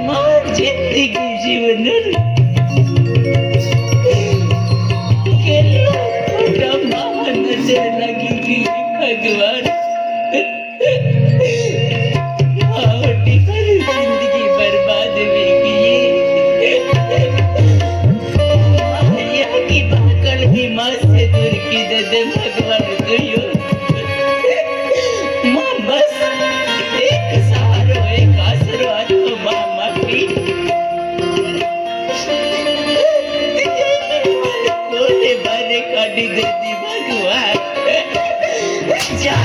मां जिंदगी जीवन केलो खोटा मां नजर लगी थी भगवान मावटी पर जिंदगी बर्बाद हुई माया की पाकड़ भी माँ से दूर की दे भगवान दुयो माँ बस एक सहारो एक आसरो तो माँ माफी कोने बारे काटी देती भगवान जा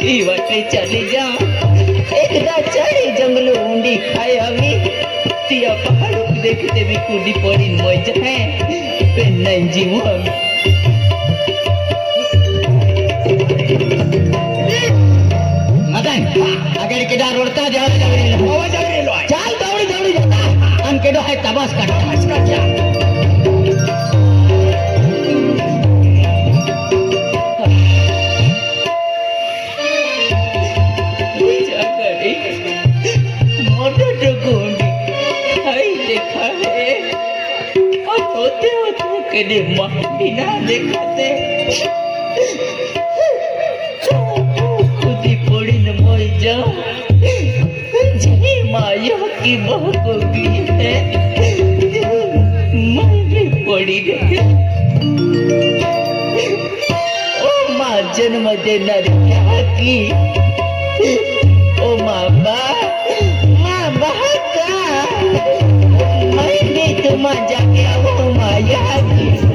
ही वाटे चली जा एकदा चढ़ी जंगल ऊंडी खाए हमी तिया पहाड़ देखते भी कूदी पड़ी मज है पे नहीं जीव हम मदन अगर केदा रोडता जा चाल दौड़ी दौड़ी जाता अन केडो है तबास काट जा कदे बिना देखते खुदी पड़ी न मोई जा जी माया की बहुगी है मैं पड़ी रहे ओ माँ जन्म देना क्या की ओ माँ बा का मैंने तुम जाके वो माया की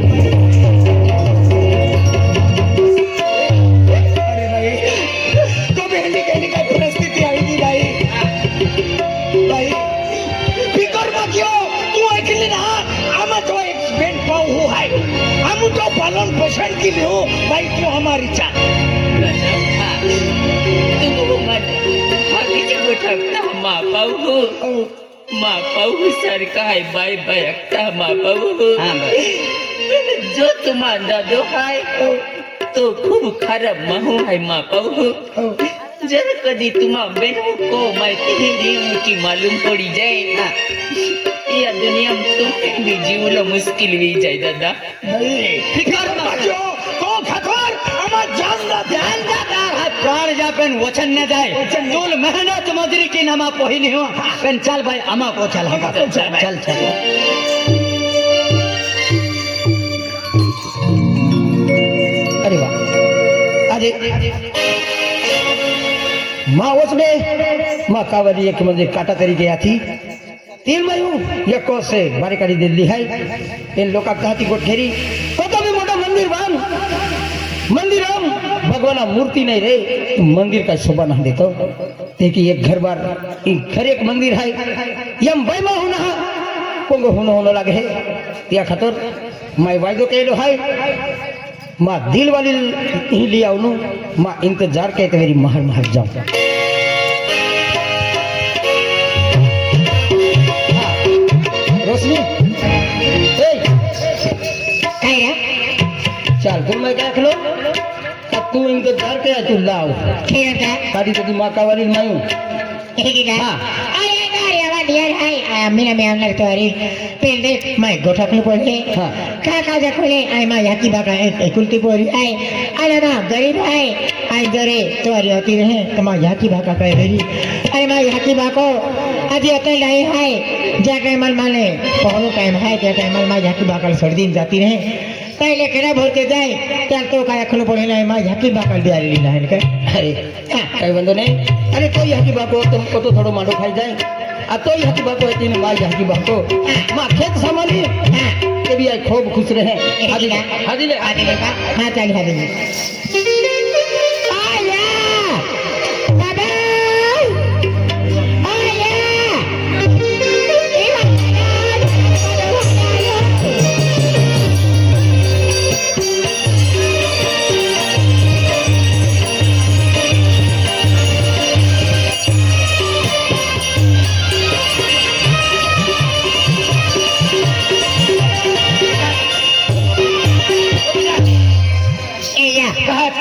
पालन पोषण के लिए हो भाई तो हमारी चाह माँ पाऊ सरका है बाई बाई अक्ता माँ पाऊ जो तुम्हारा दादो है तो खूब खराब महू है माँ पाऊ जरा कदी तुम्हारा बहनों को मैं तेरी की मालूम पड़ी जाए या दुनिया में तुम भी जीवलो मुश्किल भी जाए दादा फिकर मत तो खतर हमार जान दा ध्यान दा प्राण जा पेन वचन न जाए तोल मेहनत मजूरी की नमा पहिनी हो पेन चल भाई अमा को चल चल चल अरे वाह अरे माँ उसमें माँ कावली एक मंदिर काटा तरीके आती तीन मयू ये को से बारी काटी दिल्ली है इन लोग का कहती को ठेरी तो भी मोटा मंदिर बान मंदिर हम भगवान मूर्ति नहीं रे मंदिर का शोभा ना देतो देखिए एक घर बार घर एक मंदिर है यम बैमा होना कोंगो होना लगे है या खतर मैं वायदो कह लो है माँ दिल वाली ही लिया उन्हों माँ इंतजार कहते मेरी महर महर जाऊँ रोशनी चल तुम मैं क्या खलो अब तू इंतजार क्या तू लाओ ठीक है सारी तो माँ का वाली मायूं mina me amlar tuari pende mai gotak lu pole kaka ja khole ai ma yaki baka kulti pori ai ala na garib ai dare tuari hoti rahe kama yaki baka kai ri ai ma yaki bako adi atai lai hai ja kai mal male pahlo time hai ja kai mal ma yaki bakal sardin jati rahe पहले केना भरते जाए त्यार तो काय खलो पड़े ना मा याकी बाकल दिया ली ना है अरे कई बंदो ने अरे तो याकी बाको तुमको तो थोड़ो मांडो खाई जाए आ तो याकी बाको है तीन मां याकी बाको मां खेत संभाली के भी आई खूब खुश रहे हादी ले हां चल हादी आया बाबा आया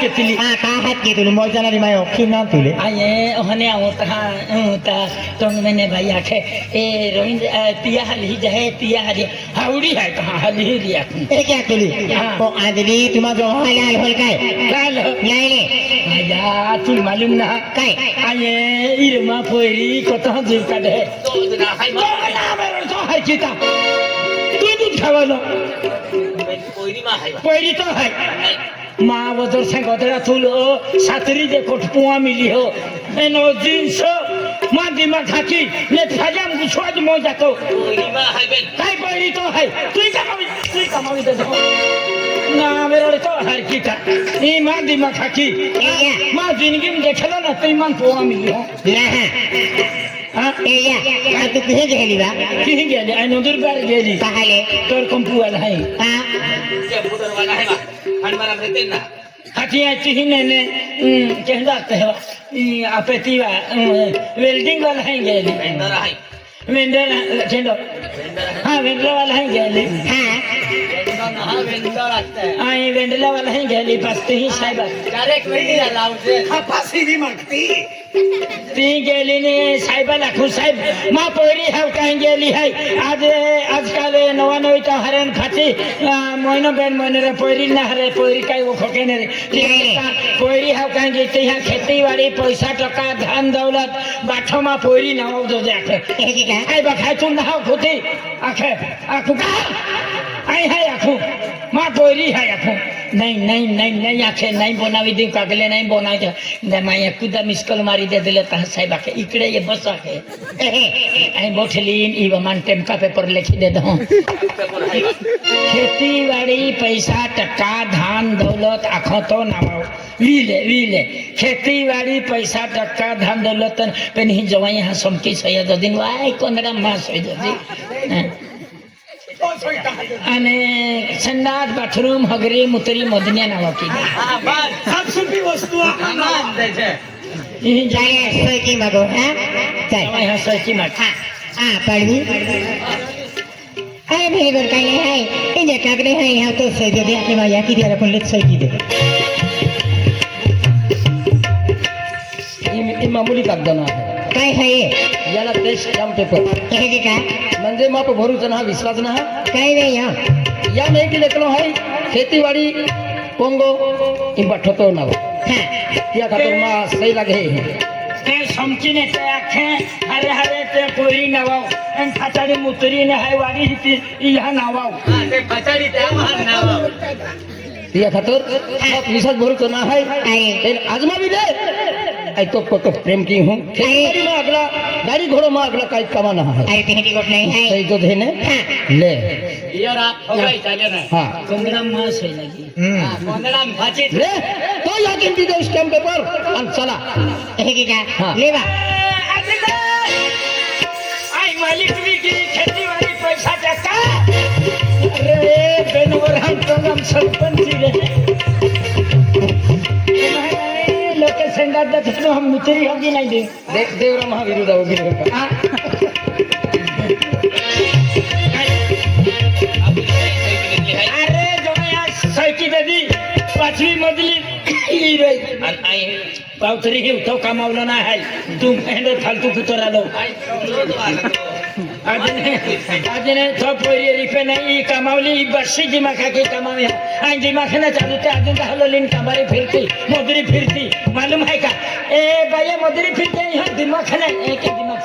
के तिली हाथ के तुले मौजा ना मैं ओखी ना तुले आये ओहने आवता ता तंग मैंने भाई आखे ए रोहिंद पिया हली जहे पिया हली हाउडी है कहां हली दिया ए क्या तुली ओ आदली तुमा जो लाल होल काय लाल लाइले आया तू मालूम ना काय आये इरमा पोरी कत जीव काढे तो ना हाय मा तो हाय चिता तू दूध खावालो पोरी तो है माँ वजर से गदरा थुलो सातरी जे कोट पुआ मिली हो एनो जिंस माँ दिमाग खाकी ने फजाम गुछवाज मौजा तो कोई माँ है बे काय बड़ी तो है तू कमावी दे दो ना मेरे तो हर की था ये मां दिमाग खाकी मां जिंदगी में देखलो ना तो ईमान पोवा मिली हो हाँ तू कुठे गेली बा किही गेली आणि नंदुरबार गेली पाहाले तर कंपुवाला आहे कम्प्युटरवाला आहे बा आणि मला भेटेल ना हाथियाची ही ने कहला है अपेतीवा वेल्डिंग वाला है गेली वेंडर आहे वेंडर चेंडो हाँ वेंडर वाला है गेली हा वेंडर असतं आई वेंडला वाला है गेली पाचते ही साहेब डायरेक्ट वेंडीला लावते हा फाशी मागती ती गेली ने साहेबा लाखू साहेब मा पोरी हाव काय गेली है आज आजकाल नवा नवीचा हरण खाती महिनो बेन महिने रे पोरी ना हरे पोरी काय वो खोके ने रे पोरी हाव काय गेते ह्या खेतीवाडी पैसा टका धान दौलत बाठो मा पोरी नाव दो दे आखे काय बा खाय तुम नाव खोती आखे आखू का आई है आखू मा पोरी है आखू नहीं नहीं नहीं नहीं आखे नहीं बनावी दी कागले नहीं बनायचं माया कुदा मिस कॉल मारी दे दिलं तर साहेब आखे इकडे ये बस आखे आई बोठलीन ई मान टेमका पेपर लिखी दे दो खेती बाड़ी पैसा टका धान दौलत आखो तो नामाव विले खेती बाड़ी पैसा टका धान दौलत पण ही जवाई हा समकी सयद दिन वाय कोनडा मास होय दे आणि संडास बाथरूम हगरी मुतरी मधन्या नावा की हा बस सातसुपी वस्तू सामान त्याचे ही जागे सोयकी मागो हा चल जवाई हा सयची माग हा पडवी अरे मेरे घर काही आहे इंजे काकडे आहे ह्या तो सोय दे आपले माझ्या किती आला पण सोयकी दे ही मामूली कागद आहे काय आहे याला देश स्टॅम्प पेपर हे का म्हणजे माप भरूच ना विश्वास ना काय नाही या या नहीं की लेखलो है खेतीबाड़ी कोंगो इन बठतो ना हा या खातिर मा सही लगे ते समकीने ते आखे हरे हरे ते कोरी नवाव आणि फाटाडी मुतरी ने हाय वाडी ती ह्या नावाव ते फाटाडी त्या महान नावाव या खातिर आप विश्वास भरूच ना है आहे आजमा भी दे आई तो को प्रेम की हूं खेतीबाड़ी में अगला गाड़ी घोड़ो में अगला काई कमा ना है अरे तेरी गोट नाही आहे सही तो देने हा ले यारा होगाई चाले ना हाँ कोंगडा मास होई लगी कोंगडा भाचे ले तो या किंती दे स्टैम्प पेपर और चला हे का हा. लेवा आई मालिक भी की खेतीवाडी पैसा टका अरे बेनवर हम तो हम सरपंच रे लोक संघात जातो हम मुतरी होगी नाही दे देवरा महाविरुद्ध वगैरे अरे जमाया सायकी दादी पाचवी मधली पावतरी हे तो कमावलं नाही आहे तू मेहनत फालतू कुतर आलो अजून तो पोरी रिपे नाही कमावली बशी जिमा खाकी कमावी आणि जिमा खाना चालू ते अजून हलवली कमारी फिरती मोदरी फिरती मालूम आहे का ए बाया मोदरी फिरते ह्या दिमाग खाना एक दिमाग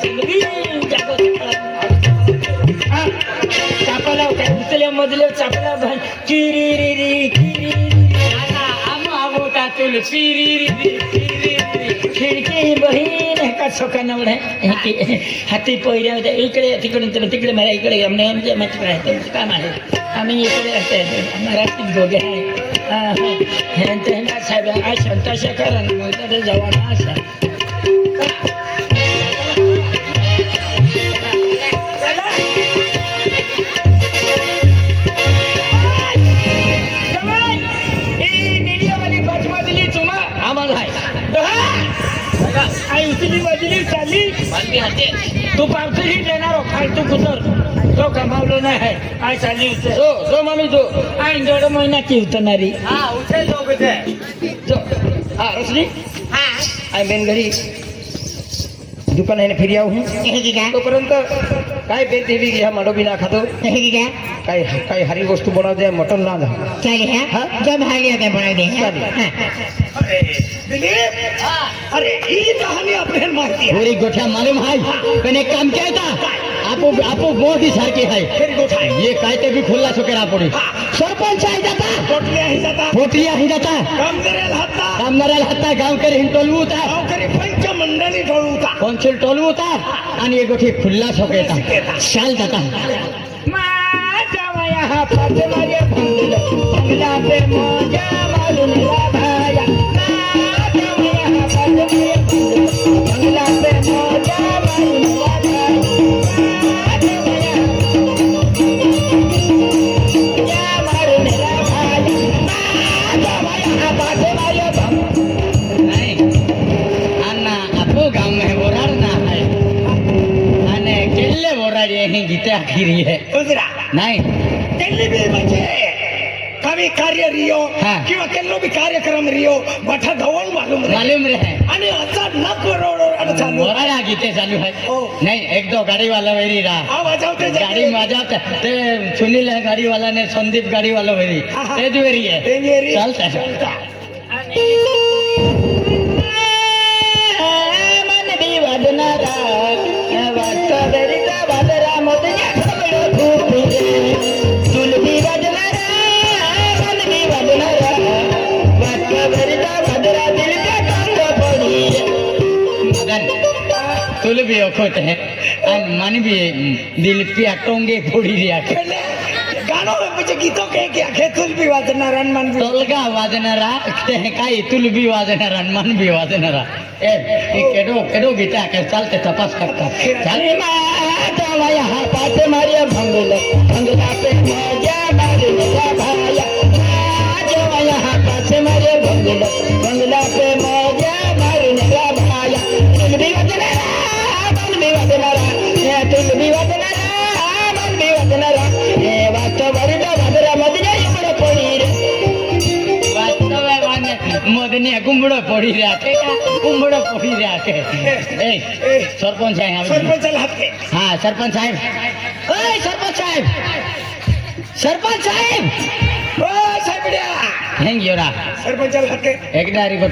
चापाला होत्या उचल्या मधल्या चापाला चिरी री री खिडकी बहीण का सोका नवड हाती पहिल्या होत्या इकडे तिकडून तिकडे मला इकडे काम आहे आम्ही इकडे असते मराठीत दोघे आहे साहेब आशा तशा करा ना जवान आशा आई उचली मजली चालली तू पावसाही देणार फालतू कुतर तो कमावलो नाही आहे आई चालली उचल जो मामी जो आई दीड महिन्याची उतरणारी जो हाँ रोशनी आई बेन घरी दुकान है फिर आऊ हूँ हे का तोपर्यंत काय बेन देवी घ्या माडो बी ना खातो हे का काय काय हरी वस्तू बनव दे मटन ना दा चालेल हा जब हाली आता बनव दे अरे ही कहानी आपल्याला माहिती पूरी गोठ्या मालूम है पण एक काम क्या था आपो आपो बहुत ही सारखी है ये कायते भी खुला सुकेरा पड़ी सरपंच आई जाता पोटलिया ही जाता कामगाराला हाता गाव करे टोलवू होता पंच मंडळी टोळू होता पंचल टोलवू होता आणि एक गोठी खुल्ला सोकेता शाल जाता माझ्या जवया हातात मारे भंगला भंगला पे मोजा मारून भाया जवया हातात मारे भंगला पे मोजा मारून भाया जवया मारून भाया जवया हातात मारे नहीं अन्ना आपो गांव में बोरार ना है अने केले बोरार यही गीते आखिरी है दुसरा नहीं त्यांनी बी म्हणजे कवी कार्य रियो हा. किंवा केल्लो बी कार्यक्रम रियो बठा धवल मालूम रे मालूम रहे आणि अचानक बरोबर चालू बोरार गीते चालू है हो. नहीं एक दो गाड़ी वाला वेरी रहा वाजवते गाड़ी मजाते ते सुनील है गाड़ी वाला ने संदीप गाड़ी वाला वेरी हा, हा. ते वेरी है चलता मन बी वाजणारा वाजता दरिता वाजरा मोदया सगळं खूप चुल बी वाजणारा मन बी वाजणारा वाजता दरिता वाजरा दिल का टांग पडी मदन तुल भी ओखोत है और मन भी दिल पे टोंगे फोड़ी दिया गाणं म्हणजे गीतो के क्या खेतुल बी वाजणारा आणि मन बी तोलगा वाजनारा ते काही तुल भी वाजनारा आणि मन भी वाजनारा ए केडो केडो गीता के चालते तपास करता अरे जवया हातात मारे भंगला पे मोजा मारून भाया जवया हातात मारे भंगला पे मोजा मारून भाया तुल बी वाजणारा मन बी वाजणारा तुल बी वाजणारा मन बी वाजणारा हे वाजता वरदा वाजरा मध्ये एवढं पडी रे वास्तव है वाने मोदनी कुंबड़ो पड़ी रहा के कुंबड़ो पड़ी रहा के ए सरपंच है हम सरपंचाला हात घे. हाँ सरपंच साहब ओए सरपंच साहब सरपंच साहब ओ साहेबड्या थैंक यू रा सरपंचाला हात घे. एक डायरी को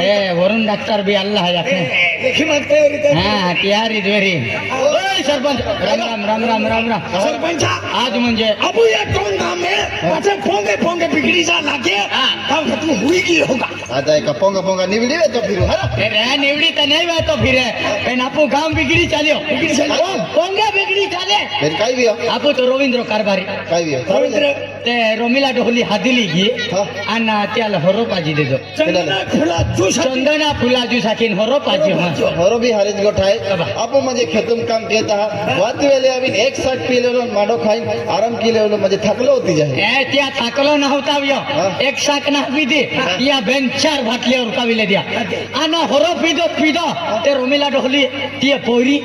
ए वरुण डॉक्टर भी अल्लाह है अपने लेखी मागते रे हाँ तैयार इज वेरी ओए सरपंच राम राम सरपंचा आज म्हणजे अबू ये कौन काम है अच्छा पोंगे बिगड़ी जा लागे हाँ. काम खत्म हुई की होगा आता है पोंगा पोंगा निवडी तो फिर है रे निवडी तो नहीं हुआ तो फिर पेन आपू गांव बिगड़ी चालियो बिगड़ी चालियो. पोंगे बिगड़ी चाले फिर काई भी हो आपू तो रवींद्र कारभारी काई भी हो रवींद्र ते रोमिला डोहली हादिली गी हाँ. आणि त्याला हरो पाजी देतो चंदना फुला ज्यूस चंदना फुलाजू साकीन हरो पाजी हरो भी हरीज गोठाय बाबा. आपो म्हणजे खेतूम काम केता वात वेले अभी एक साथ पी लेलो माडो खाई आराम की लेलो म्हणजे थकलो होती जाय ए त्या ताकलो नव्हता व्यो हा. एक शाक ना पिदी या बेंचार भाटल्यावर काविले द्या आणि हरो पिदो ते रोमिला डोहली ती पोरी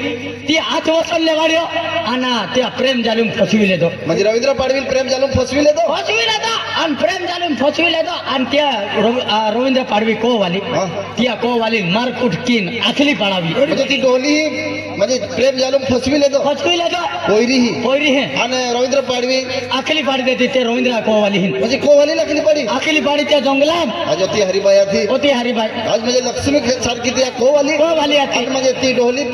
ती आठ वसले वाड्यो आणि त्या प्रेम जालूम फसविले दो म्हणजे रवींद्र पाडवील प्रेम जालून फसविले तो फसविले दो आणि प्रेम जालूम फसविले दो आणि त्या रवींद्र पाडवी को वाली हा. त्या को वाली मारकुट कीन आखली पाडावी म्हणजे ती डोली म्हणजे प्रेम जालून फसविले तो फसविले दो कोयरी ही पोरी हे आणि रवींद्र पाडवी आखली पाडी देते ते रवींद्र को वाली हिन म्हणजे कोवाली लागली पडी आखली पाडी त्या जंगलात आज ती हरिबाया थी होती हरिबाई आज म्हणजे लक्ष्मी सारखी ती कोवाली को वाली आती आणि म्हणजे ती डोली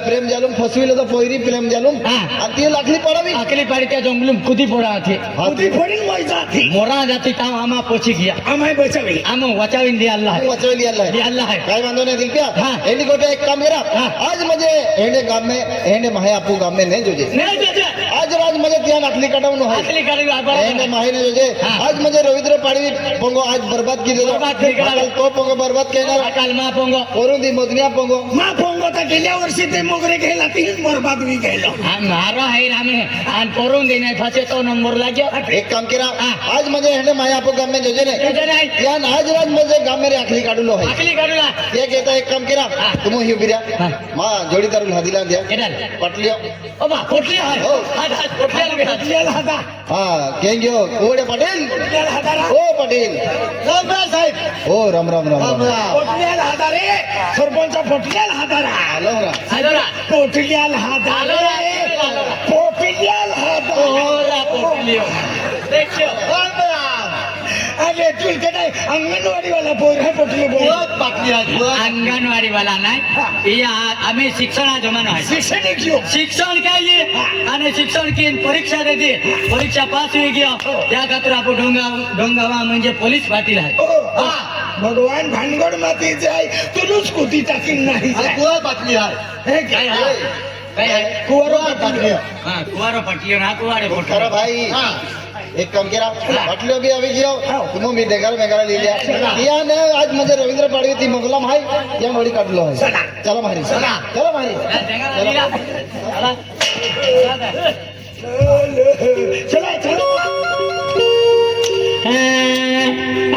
प्रेम जालून फसविले तो पोयरी प्रेम जालून हा. आणि ती लागली पडावी आखली पाडी त्या जंगलूम कुदी पोड़ा थी उदी पडील मैजा थी मोरा जाती ताव आमा पोची गया आम्हाय बचावी आम वचाविन दिया अल्लाह है वाचवली अल्लाह दिया अल्लाह है काय बांधो नाही दिलप्या हाँ. एनी गोटे एक काम करा हाँ. आज म्हणजे एने गाम में एने माहे आपू गाम में नहीं जोजे नहीं देते आज राज म्हणजे ત્યાં આટલી કટાવનું હોય आखली करी એને आबर માહી ને જોજે हाँ. आज म्हणजे रवींद्र पाडवी पोंगो आज बर्बाद की देतो बर्बाद की देतो. तो पोंगो बर्बाद केणार अकाल मा पोंगो करून दी मोदनिया पोंगो मा पोंगो तर गेल्या वर्षी ते मोगरे घ्यायला तीन बरबाद मी गेलो हम मारो है रामे आन पोरून देने फसे तो नंबर लाग्यो एक काम केरा हाँ. आज म्हणजे एने माहे आपू गाम में जोजे ने जोजे नाही. ત્યાં आज राज म्हणजे गाम में आखली काढूलो है आखली करूला ते घेता एक काम केरा हाँ. तुम ही बिरा हाँ. मा जोडीदारू हादिला द्या एडल पटलियो ओ बा पोटली है हो. आज आज पोटली है पटलेला हाता हा केंग्यो कोडे पटेल पटलेला हाता रा ओ पटेल साहेब ओ राम राम राम राम पटलेला हाता रे सरपंचा पटलेला हाता रा हॅलो रा आलोरा पोटलेला हाता आलोरा रे पोटलेला हाता ओरा पोटली देखियो अरे तू काय अंगणवाडी वाला पोर है पोटली बोल अंगणवाडी वाला नाही या आम्ही शिक्षणा जमाना आहे शिक्षण घेऊ शिक्षण काय ये आणि शिक्षण की परीक्षा देते परीक्षा पास होई गया त्या खातर आपण डोंगावा म्हणजे पोलीस पाटील आहे ओ, भगवान भानगड माती जाय तुलूच स्कूटी टाकीन नाही जाय. हे काय काय आहे? काय आहे? कुवारो पाटील हा कुवारो पाटली ना कुवारे खरा पोटली भाई एक काम करा बाटली भी अभी जाओ तुम भी डेगर मेगर ले लिया या ने आज मुझे रविंद्र पाड़ी थी मंगलम हाय या बड़ी काट लो है चलो मारी चलो मारी चलो चलो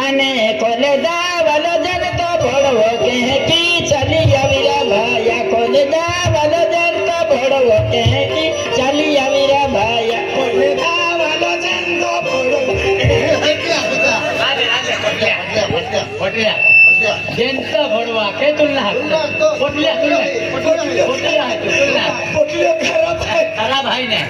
અને કોલેદાવલ જન તો ભોળવો કહે કી ચાલી આવીરા ભાયા કોલેદાવલ જન તો ભોળવો કહે કી ચાલી આવીરા ભાયા કોલેદાવલ જન તો ભોળવો जनता भड़वा के तुलना पोटलिया खराब है ने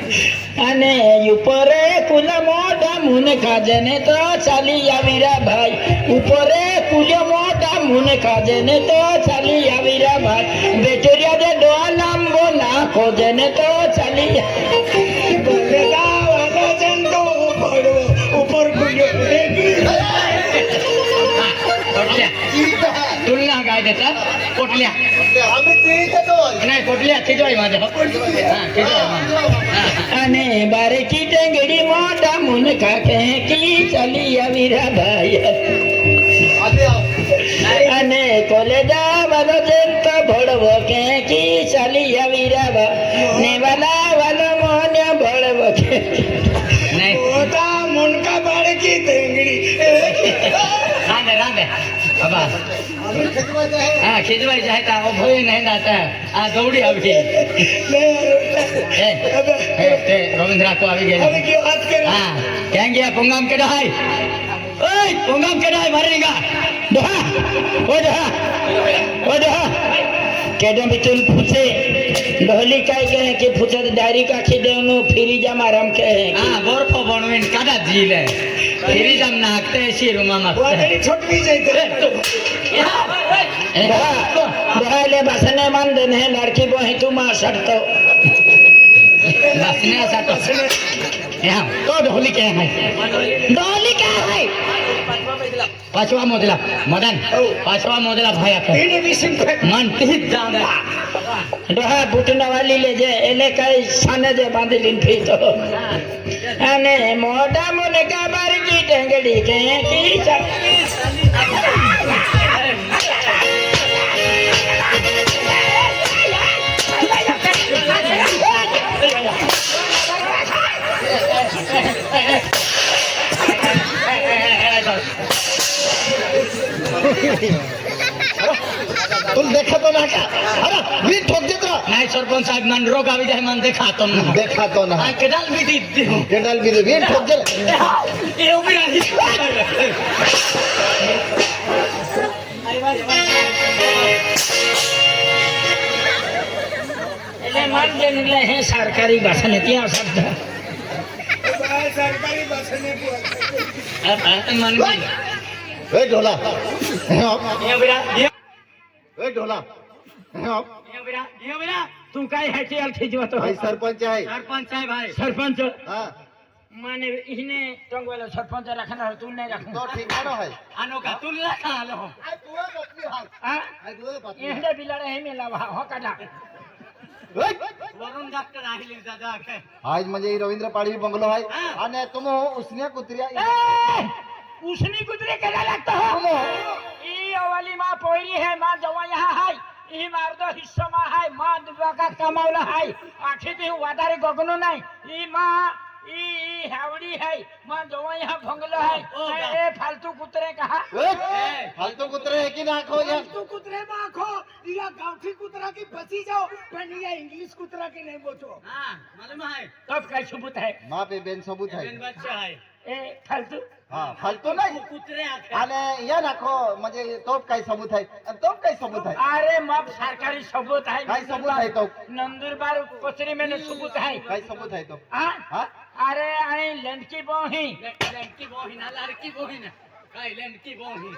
અને ઉપરે કુલ મોટા મુન ખાજને તો ચાલી આવીરા ભાઈ ઉપરે કુલ મોટા મુન ખાજને તો ચાલી આવીરા ભાઈ બેટરિયા દે ડોળા લાંબો ના ખોજને તો ચાલી બોલેદાવલ જન તો ભોળવો ઉપર કુલ્યો तुलना काय देता पोटलिया हमें ठीक है तो नाही पोटलिया खिजवाई माझ्या हां खिजवाई माझ्या અને બારેકી ટેંગડી મોટા મુન ખાકે કી ચાલી આવીરા ભાઈ आते आओ અને કોલેદા વાલો જનતા ભોળવો કે કી ચાલી આવીરા ભાઈ નેવાલા વાલો મોન્યા ભોળવો કે नाही મોટા મુનકા બારેકી ટેંગડી रांदे बाबा हाँ खिजवाई जाए ता वो भोई नहीं नाता आ दौड़ी अभी ते रविंद्र को अभी गेले हाँ क्या गया पुंगाम के डाई ओए पुंगाम के डाई मारेगा ડોહા ઓ ડોહા કેડો બિતુલ પૂછે ડોહલી કાઈ કહે કે પૂછે ડાયરી કાખી દેવનું ફીરી જા મારામ કહે हाँ बोरफो बनवेन काटा झीले फिरी जम नाकते सी रूमा मारते છોટવી જાય ડોહા લે બસને માન દેને લડકી બોહી તું માં સડતો बसने सातो यहाँ तो ढोली क्या है ડોહલી કા હે पाचवा मोदला मदन पाचवा मोदला भाया कर मन तीत जाने ડોહા બુટના વાલી લે જે એને કઈ સાને જે બાંધી લીન ફી તો અને મોઢા મને કાબાર કી ટેંગડી કે કી तुम देखा तो ना क्या अरे भी ठोक देत रहा नहीं सरपंच साहब मन रोग आवी जाए मन देखा तुम देखा तो ना के डाल भी दी केडल भी भी ठोक दे ये भी रही એટલે માન જે નિકલે હે સરકારી ભાષાને ત્યાં શબ્દ मन ए ढोला ये बेटा ए ढोला ये बेटा तू काय ह्याची याल खिजवतो भाई सरपंच आहे सरपंच साहब भाई सरपंच हाँ माने इने टंगवाला सरपंच रखना तू नहीं रखना तो ठिकाणो है आनो का तुलना खा लो आई तुला बसली हाय हां आई तुला बसली एहडे बिलाडे हे मेला हो काढा वरून डॉक्टर आहिले दादा काय आज म्हणजे रवींद्र पाडवी बंगलो आहे हा. आणि तुम उसन्या कुत्र्या उसनी कुतरे केला लागतो हो ई अवाली माँ पोयरी है माँ जवा यहाँ है ई मारदो हिस्सा माँ है माँ दुबका कमावला है आखिर ती वादारे गगनो नाही ई माँ ई हावड़ी है माँ जवा यहाँ भंगलो है ए फालतू कुतरे कहा फालतू कुत्रे है की नाखो या तू कुतरे में आखो या गांठी कुतरा की बची जाओ पण या इंग्लिश कुतरा की नहीं बोचो हां मालूम है तब काय सबूत है माँ पे बेन सबूत है बेन बच्चा है ए फालतू हा फालतू नाही कुत्रे आखे आणि या नाखो म्हणजे तोप काय सबूत आहे आणि तोप काय सबूत आहे अरे मग सरकारी सबूत है काय सबूत आहे तो नंदुरबार पचरी में सबूत है काय सबूत आहे तो हाँ? हा अरे आणि लंडकी बोही लड़की बोही ना लड़की बोही ना काय लड़की बोही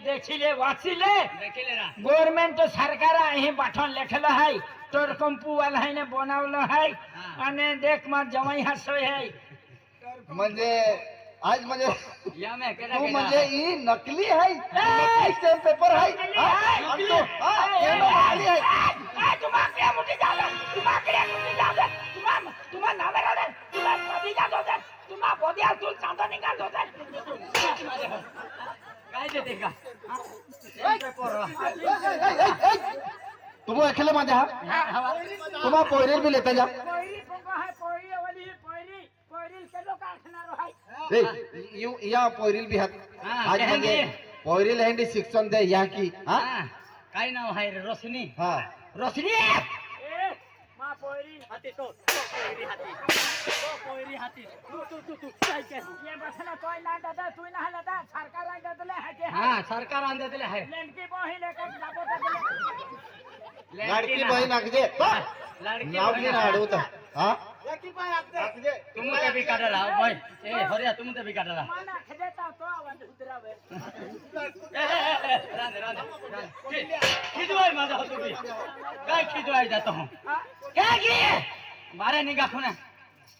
देखिले वाचिले देखले ना गवर्नमेंट सरकार અહીં પાઠણ લેખેલો है तोर कंपू वाला है ने बनावलो है અને देख मा जवाई हसो है म्हणजे आज म्हणजे या मैं केना तू केना म्हणजे ही नकली आहे नकली स्टॅम्प पेपर आहे हा? आणि तो हा हे नकली आहे तुम्हा क्या मुठी जाला तुम्हा क्या मुठी जाला तुम्हा नावे राडे तुम्हा परी जात होते तुम्हा बोधी असून चांदा निघाल होते काय देते का तुम अकेले माझ्या हा तुम्हा पोरेल बी लेता जा पोरी पंगो है पोरी वाली पोरी पोरी के लोक आखनारो है या पोरील बी हात आज म्हणजे पोरील हँडी शिक्षण दे या की हा काय नाव आहे रे रोशनी हा रोशनी ए मा पोरी हाती तो पोरी हाती तू काय के ये बसना तोय ना दादा तू ना दादा सरकार आ दादा है के हा सरकार आणले आहे लड़की बही लेकर जाबो दादा लाडकी बहीण अगजे नाव की ना अडवता हा लड़की बही आखदे तुम ते भी काढला भाई ए हरिया तुम ते भी काढला माना खदेता तो आवाज उतरावे रांदे खिजवाय माझा होतो की काय खिजवाय जातो हूं क्या की मारे निगा खुना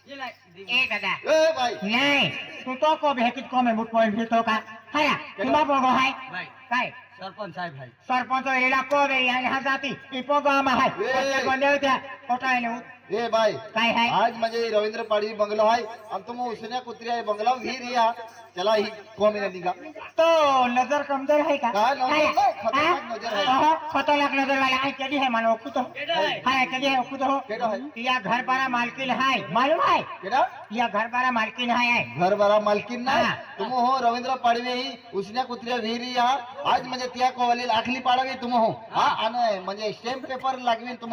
ये नाही ए दादा ए भाई नाही तू तो को भेकित को में मुठ पॉइंट तो का हया तुम्हा पोगो हाय भाई काय सरपंच साहेब भाई सरपंच एला को बे यहाँ जाती ई पोगो आमा हाय कोटे को देवत्या कोटाय ने ए भाई काय हाय आज म्हणजे रवींद्र पाडवी बंगलो आहे आणि तुम उसन्या कुत्र्या आहे बंगला वीर या चला ही कोमिना निघा तो नजर कमजोर है का काय नजर हाय. नाही, खतरनाक हा? नजर है. ओहो, खतरनाक नजर वाला है कदी है मानो कुतो केडा है? हाय कदी है कुतो केडा है? या घर बारा मालकिन है मालूम है केडा या घर बारा मालकिन है घर भरा मालकीन ना हा. तुम हो रवींद्र पाडवी ही उसन्या कुत्र्या विहिरी या आज म्हणजे त्या कोवाली आखली पाडावी तुम हो हा आणि म्हणजे स्टॅम्प पेपर लागवी तुम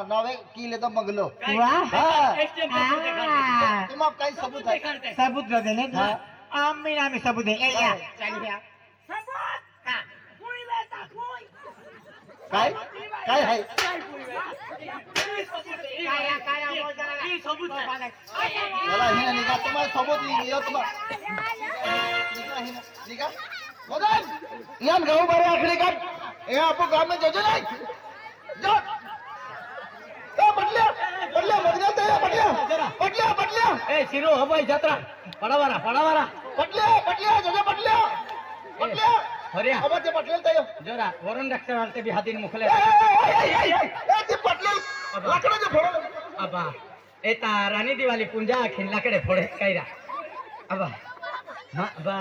नावे की लेतो बंगलो वाह हा. आ, तुम आप काही सबूत आहे सबूत दे देने आम्ही नामी सबूत दे ए या चली या सबूत हा. कोई बेटा कोई काय काय आहे काय बोल जरा सबूत है चला हिना निघा तुम्हाला सबूत येऊ तुम्हाला निघा मदन यान गाव बारे आखली का ए आपको गाव में जोजो नहीं जो बदल्या मदन ते बदल्या ए शिरो हवाई जत्रा पडावारा बदल्या जोजो बदल्या हरिया अब ते बदलेल तयो जरा वरून डॉक्टर ते भी हातीन मुखले ए ते बदलेल लाकडाचे फोडो अबा एता राणी दिवाळी पुंजा खिल्लाकडे फोडे कायरा अबा हा बा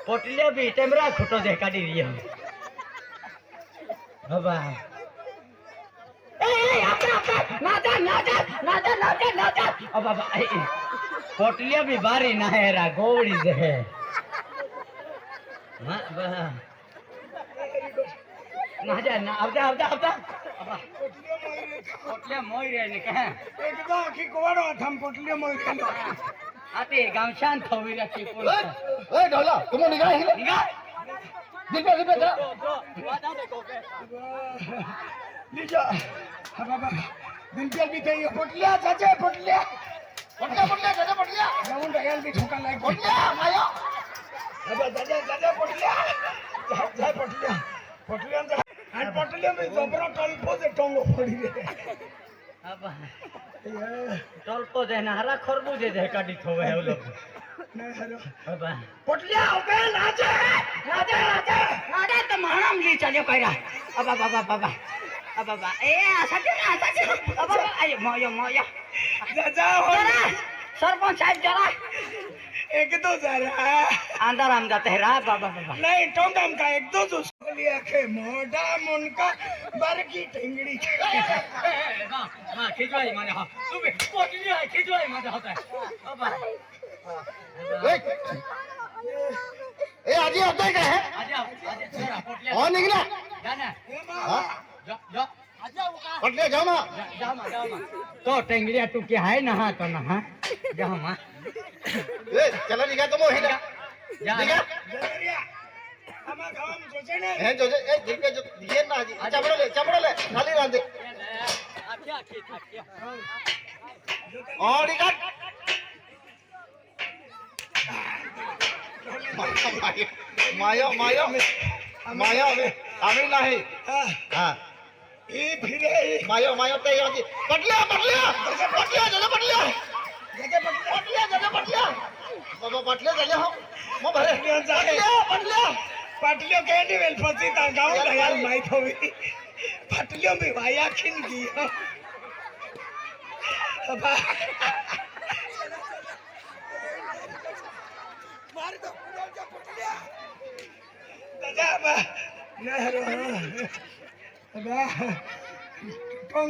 पोटल्या बी टेमरा खुटो दे काढी रियो अबा अबा पोटल्या बी बारी ना है रा गोवड़ी जे है हाँ बा ना जा ना अब जा अबा पोटल्या मोई रे ने कहा एकदा आखी कोवाडो थम पोटली मोय खांदो आते गावशान थोवी राखी पोल ए ढोला तुम निघा हिला निघा दिपे जा लीजा हा बाबा दिलपेल भी ते पोटल्या चाचे पोटल्या जोजो बदल्या जाऊन डगल भी ठोका लाग बदल्या माया बाबा दादा पोटल्या जा पोटल्या आणि पोटल्या मी जबरा टल्पो जे टंगो पडी रे अब टल्पो जे नहरा खरबूजे जे काटी थोवे है लोग नाही हरो अब पोटल्या ओबे नाचे तो महाराम ली चलियो कइरा अब ए आसा के अब अरे मोयो जा हो सरपंच साहब जरा एक दो जरा अंदर हम जाते हैं रा बाबा नहीं टोंगम का एक दो जो लिया के मोटा मुनका बरकी टिंगड़ी मां खिजवाई माने हां तू भी पोटली है खिजवाई माने होता है अब ए आजी होता है क्या है आजा जरा पोटली और निकला जाना हाँ? जा बदल्या जाओ ना जामा तो टेंगड़िया तू के है ना तो ना हां जामा ए चला निघा तुम हिला जा निघा जरिया हमा गाम सोचे ने हे जोजो ए दिपे जो ये ना आजी चपड़ा ले खाली रांदे अच्छा ठीक और निघा माया आम्ही नाही हा ये फिरे माया ते आजी बदल्या बाबा बदल्या झाले हो मग भरे पाटलियों कहने वेल फंसी था गाँव दयाल माइक होवी पाटलियों में वाया खिन गई मार दो पुण्याच्या पोटल्या दादा बा नाही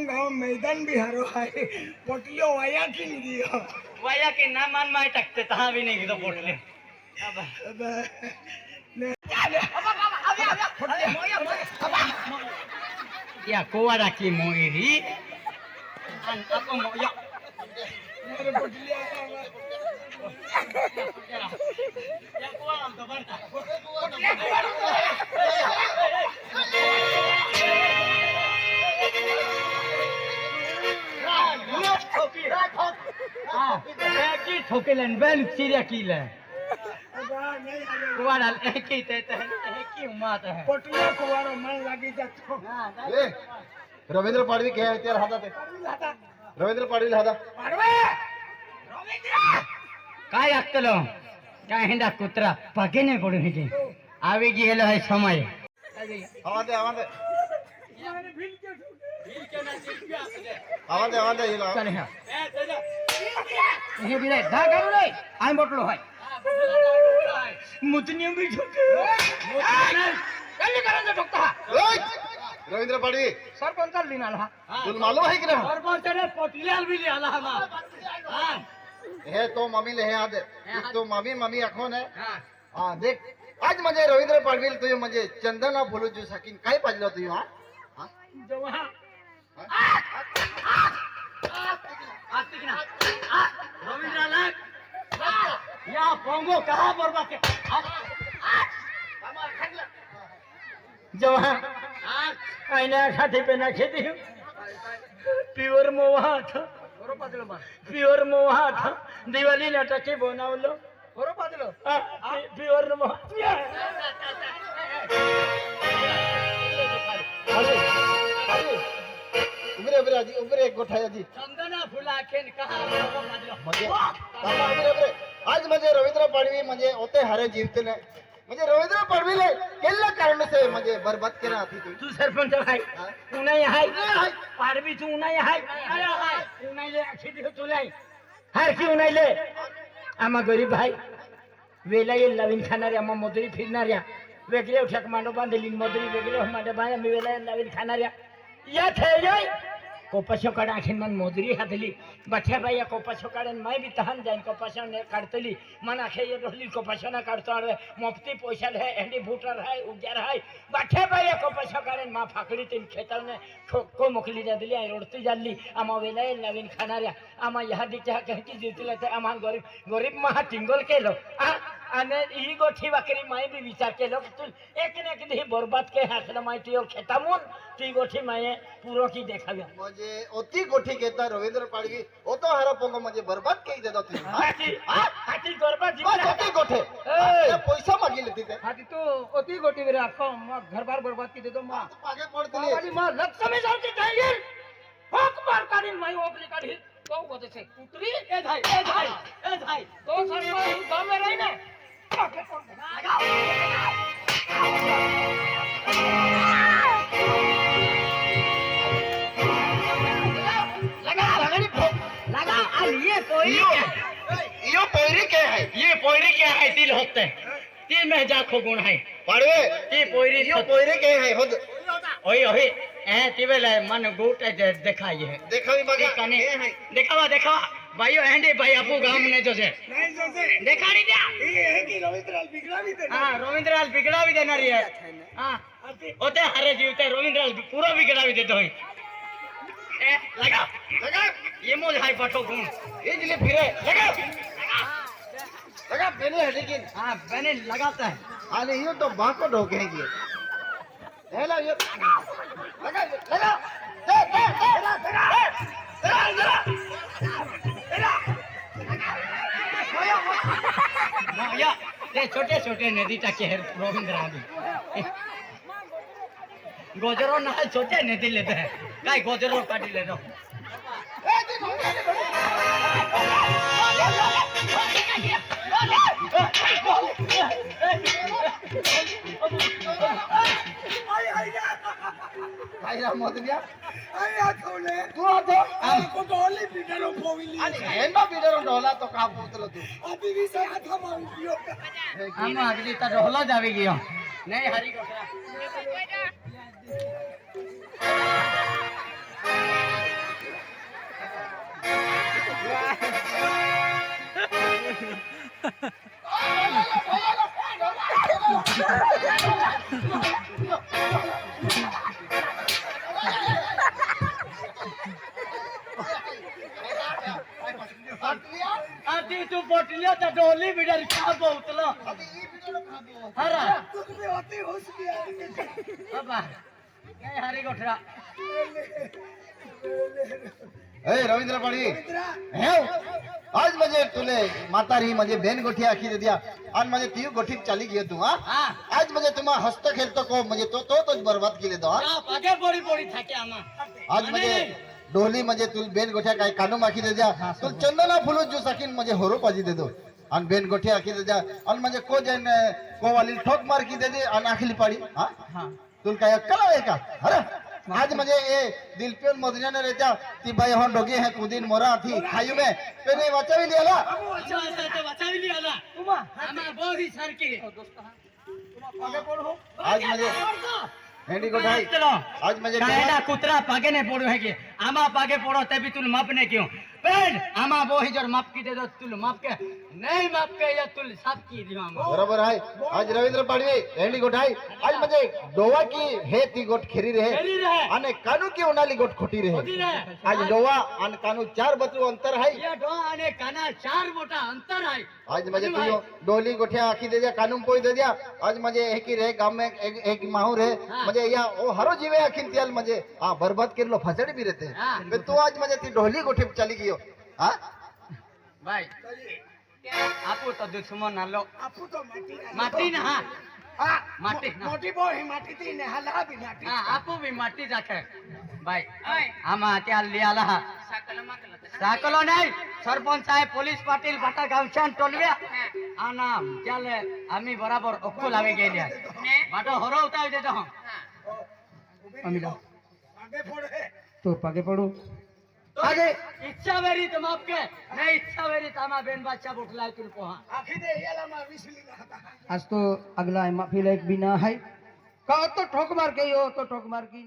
गाँव मैदान भी हारो है पोटलियो वाया की नहीं दियो वाया के ना मान माय टाकते तहा भी नहीं तो पोटले या कोवा राखी मोयरी अंता मोया मेरे पोटलिया या कोवा हम तो बरता की ठोकेलन बेल चिड़िया कीले कुवाड़ा एक ही ते एक ही मात है पोटलिया को वारो मन लगी जातो ए रवींद्र पाडवी घ्या त्याला हातात रवींद्र पाडवी हातात पाडवे रवींद्र काय लागतलो काय हिंडा कुत्रा पगे नाही पडू हिचे आवे गेलो है समय आवाज दे आवाज दे याने भील के आवाज दे हिला चल ह्या हे बिले धा करू रे आय मोटलो है मुतनी भी ठोके कल्ली करांचा ठोकता ओय! रवींद्र पाडवी सरपंच लिनाला तुला मालूम आहे की नाही सरपंच ने पोटलियाल भी लियाला हमा हां हे तो मम्मी ले हे आदे तो मम्मी मम्मी आखोन है हां हा देख आज म्हणजे रवींद्र पाडवी तुझे म्हणजे चंदना फुलू जो सकीन काय पाहिलं तुझी हा जवा आस्तिक ना रवींद्रनाथ या पोंगो कहा बर्बाद के जवा आईने खाते पे ना खेती प्युअर मोहा था प्युअर मोहा था दिवाळी नाटके बनवलं प्युअर मोहा उभरे उभरे आजी उभरे एक गोठा आजी चंदना फुला खेन कहा म्हणजे बाबा उभरे उभरे आज म्हणजे रवींद्र पाडवी म्हणजे होते हरे जीवते म्हणजे रवींद्र पाडवीले केल्ला कारण से म्हणजे बरबाद केला आती तू तू सरपंच हाय उन्हाई हाय पाडवी तू उन्हाई हाय उन्हाईले खेती तुलाई हर की उन्हाईले आम्हा गरीब हाय वेला येईल नवीन खाणाऱ्या आम्हा मजुरी फिरणाऱ्या वेगळे उठ्याक मांडो बांधली मजुरी वेगळे माझ्या बाया मी वेला नवीन खाणाऱ्या या थेय कोपाशो काढा आखीन मन मोजरी हातली बठ्या बाई या कोपाशो काढन माय बी तहान जाईन कोपाशो ने काढतली मन आखे ये रोली कोपाशो ना काढतो अरे मोफती पोशाल है एंडी भूटर है उग्यार है बठ्या बाई या कोपाशो काढन मा फाकडी तीन खेतावने को मोकली जा दिली आई रोडती जाल्ली आमा वेला नवीन खाणाऱ्या आमा या दिच्या कहकी जीतला ते आमा गरीब गरीब महा टिंगल केलो आणि ही गोठी वाकरी माय बी विचार केलो तू एक ने कधी बरबाद के हातला माहिती खेतामून ती गोठी माये पुरो की देखाव्या म्हणजे ओती गोठी घेता रवींद्र पाडवी ओतो हारा पोंग म्हणजे बरबाद केली देतो तू हाती बरबाद बस ओती गोठे ए! पैसा मागिले तिथे हाती तू ओती गोठी रे आखो मग घरबार बरबाद की देतो मग तू मागे पडतली वाली मग लक्ष्मी जाऊती जाईल हक मार काढीन माई ओपली काढील तो गोते से पुत्री ए धाई तो सरवा गांव में रही ना लगा ये पोयरी क्या है ये पोयरी क्या है तिल होते तिल में जाखो गुण है पाडवे ती पोयरी यो पोयरी क्या है खुद ओए ओए ए तिवेला मन गोट देखाई है देखा भी मगा कने ये है देखावा भाइयो एंडी भाई आपू गांव में जो से नहीं जो से देखा नहीं क्या ये है कि रविंद्रलाल बिगड़ा भी देना हां रविंद्रलाल बिगड़ा भी देना रही है हां होते हरे जीवते रविंद्रलाल पूरा बिगड़ा भी देते हैं ए लगा ये मोज हाई पठो गुण ये जिले फिरे लगा बेने है लेकिन हां बने लगाता है आले यो तो बाको ढोकेंगे हेला ये लगा या ते छोटे छोटे नदी टाके है रविंद्र आदि गोजरो ना छोटे नदी लेते हैं काय गोजरो काटी ले दो बाहेर मोदन्या अरे आठवले तू आता आको डोली बिडरो पोविली आणि हे ना बिडर ढोला तो का बोतलो तू अभी विषय हाथा मारू આમાં આગળ તાર ઢોલો જ આવી ગયો નહીં હારી ગોઠા આથી તું પોટલ્યો તો ઢોલી બીડર કા બોતલો હરા तुम्ही होती होश गया બાબા નહીં હારી ગોઠા ए रवींद्र पाडी हे आज म्हणजे तुले म्हातारी म्हणजे बेन गोठी आखी दे दिया आणि म्हणजे ती गोठी चाली गे तू हा હા आज म्हणजे तुम्हा हस्त खेळतो को म्हणजे तोच बरबाद केले तो हा આ પાગે પોડી પોડી થાકે આમાં आज म्हणजे डोली म्हणजे तुल बेन गोठ्या काय कानू माखी दे द्या तुल चंदना फुलून जो साकीन म्हणजे होरो पाजी दे दो आणि बेन गोठ्या आखी दे द्या आणि म्हणजे को जन को वाली ठोक मार की दे दे आणि आखली पाडी हा હા तुल काय अक्कल आहे का अरे आज म्हणजे ये दिलपियन मोदन्याने रहता ती बाई हम डोगी है कुदिन मोरा थी खायू में पे नहीं बचावी लियाला બચાવી લીધા આમાં બહુ ही સરકી आज म्हणजे हेंडी गोठाई आज म्हणजे કાયડા કૂતરા પાગે ને પોડો હે કે આમાં પાગે પોડો તે બી તુલ માપ ને ક્યું પેન આમાં બહુ ही जर माप की दे दो तुल माप के नहीं माप के या तुल साफ की दियो आमा बरोबर आहे आज रवींद्र पाडवी हेंडी गोठाई आज म्हणजे डोवा की हे ती गोट खेरी रहे खेरी रहे. आणि कानू की उनाली गोट खोटी खोटी रहे रहे. आज डोवा आणि कानू 4 बतरू अंतर आहे ये डो અને કાના ચાર મોટા અંતર आहे आज म्हणजे तू डोली गोठ्या आखी दे दिया कानून पोई दे दिया आज म्हणजे एक ही रे गाव में एक माहू रे हाँ. म्हणजे या ओ हरो जीवे आखीन त्याल म्हणजे हा बर्बाद केलो फसडी भी रहते हाँ. पण तू आज म्हणजे ती ढोली गोठी चाली गयो हा ભાઈ આપો તો દુશ્મન હાલો आपू तो माटी માટી ના હા हां माटी ना. मोटी बोही माटी ती ने हला भी माटी હા આપો બી માટી રાખે ભાઈ આમાં ત્યાં लियाला हा સાકલો નહીં સરપંચ સાહેબ પોલીસ પાટીલ બાટા ગાવચાન ટોલવ્યા આના ચાલે આમી બરાબર અક્કલ આવી ગયેલી બાટો હરો ઉતાવી દેતો હું अमिला आगे फोड़े तो पागे पड़ो आगे इच्छा वेरी तुम आपके नहीं इच्छा वेरी तामा बेन बादशाह बुठला तुल पोहा आखी दे याला मा विसली ना आज तो अगला माफी लायक भी ना है का तो ठोक मार के यो तो ठोक मार की